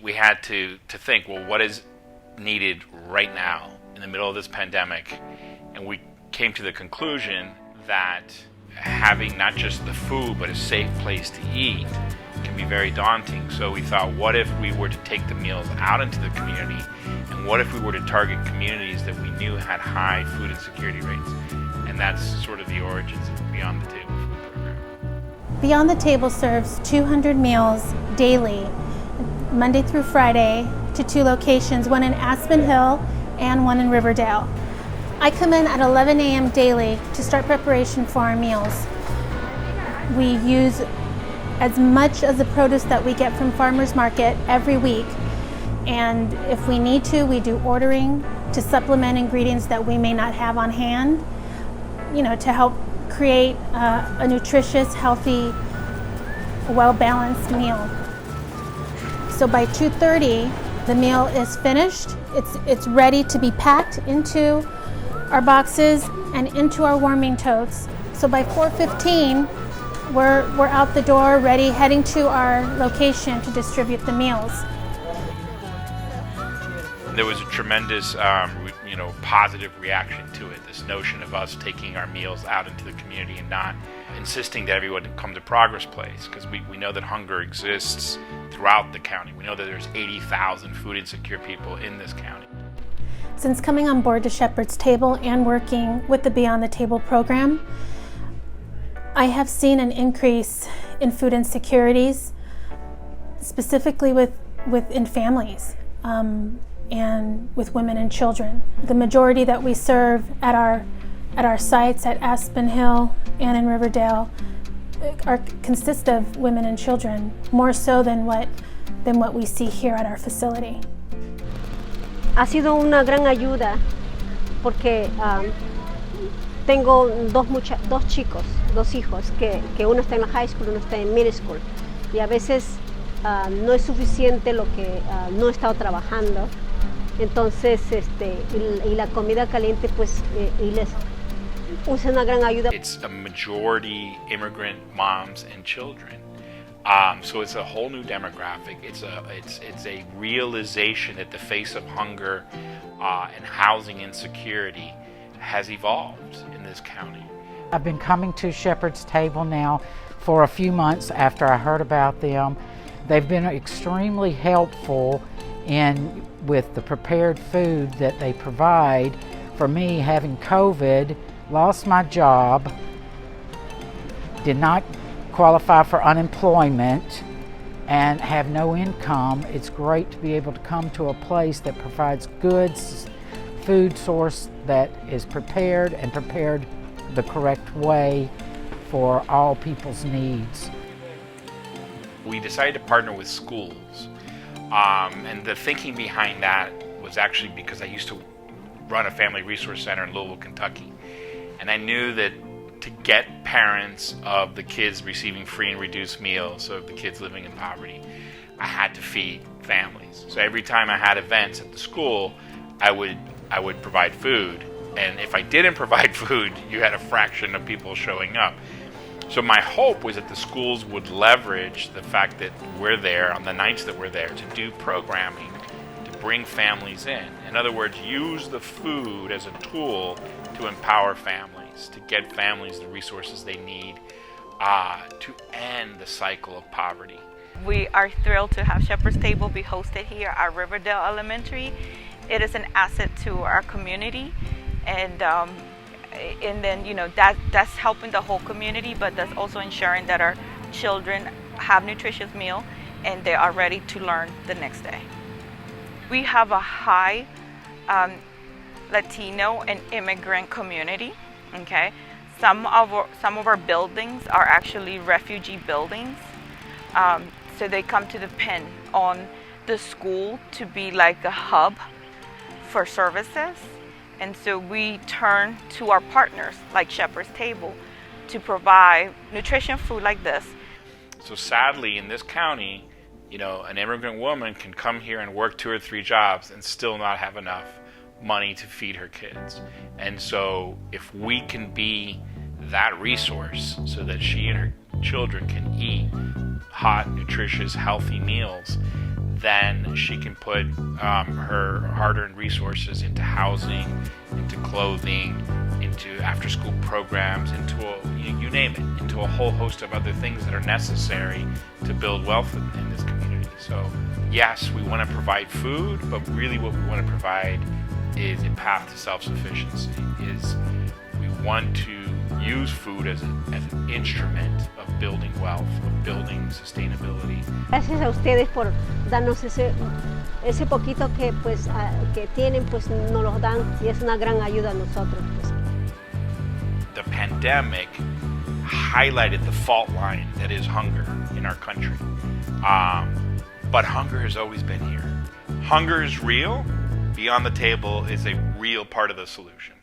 We had to think, well, what is needed right now in the middle of this pandemic? And we came to the conclusion that having not just the food, but a safe place to eat can be very daunting. So we thought, what if we were to take the meals out into the community? And what if we were to target communities that we knew had high food insecurity rates? And that's sort of the origins of the Beyond the Table food program. Beyond the Table serves 200 meals daily, Monday through Friday, to 2 locations, one in Aspen Hill and one in Riverdale. I come in at 11 a.m. daily to start preparation for our meals. We use as much of the produce that we get from farmers market every week, and if we need to, we do ordering to supplement ingredients that we may not have on hand, to help create a nutritious, healthy, well-balanced meal. So by 2:30, the meal is finished. It's ready to be packed into our boxes and into our warming totes. So by 4:15, we're out the door, ready, heading to our location to distribute the meals. There was a tremendous, positive reaction to it. This notion of us taking our meals out into the community and not insisting that everyone come to Progress Place, because we know that hunger exists throughout the county. We know that there's 80,000 food insecure people in this county. Since coming on board to Shepherd's Table and working with the Beyond the Table program, I have seen an increase in food insecurities, specifically within families and with women and children. The majority that we serve at our sites at Aspen Hill and in Riverdale consist of women and children, more so than what we see here at our facility. Ha sido una gran ayuda porque tengo dos chicos, dos hijos, que uno está en la high school, uno está en middle school, y a veces no es suficiente lo que no he estado trabajando. Entonces, y la comida caliente, pues, y les usa una gran ayuda. It's a majority immigrant moms and children. So it's a whole new demographic. It's a realization that the face of hunger and housing insecurity has evolved in this county. I've been coming to Shepherd's Table now for a few months after I heard about them. They've been extremely helpful with the prepared food that they provide. For me, having COVID, lost my job, did not qualify for unemployment, and have no income. It's great to be able to come to a place that provides good food source that is prepared the correct way for all people's needs. We decided to partner with schools, and the thinking behind that was actually because I used to run a family resource center in Louisville, Kentucky, and I knew that to get parents of the kids receiving free and reduced meals, so of the kids living in poverty, I had to feed families. So every time I had events at the school, I would provide food, and if I didn't provide food, you had a fraction of people showing up. So my hope was that the schools would leverage the fact that we're there on the nights that we're there to do programming to bring families in. In other words, use the food as a tool to empower families, to get families the resources they need to end the cycle of poverty. We are thrilled to have Shepherd's Table be hosted here at Riverdale Elementary. It is an asset to our community, and then that's helping the whole community, but that's also ensuring that our children have nutritious meal and they are ready to learn the next day. We have a high Latino and immigrant community. Okay, some of our buildings are actually refugee buildings, so they come to depend on the school to be like a hub for services. And so we turn to our partners like Shepherd's Table to provide nutrition food like this. So sadly, in this county, an immigrant woman can come here and work 2 or 3 jobs and still not have enough money to feed her kids. And so if we can be that resource so that she and her children can eat hot, nutritious, healthy meals, then she can put her hard-earned resources into housing, into clothing, into after-school programs, into you name it, into a whole host of other things that are necessary to build wealth in this community. So yes, we want to provide food, but really what we want to provide is a path to self-sufficiency. We want to use food as an instrument of building wealth, of building sustainability. Gracias a ustedes por darnos ese poquito que pues que tienen, pues nos los dan y es una gran ayuda a nosotros. Pues. The pandemic highlighted the fault line that is hunger in our country. But hunger has always been here. Hunger is real. Beyond the Table is a real part of the solution.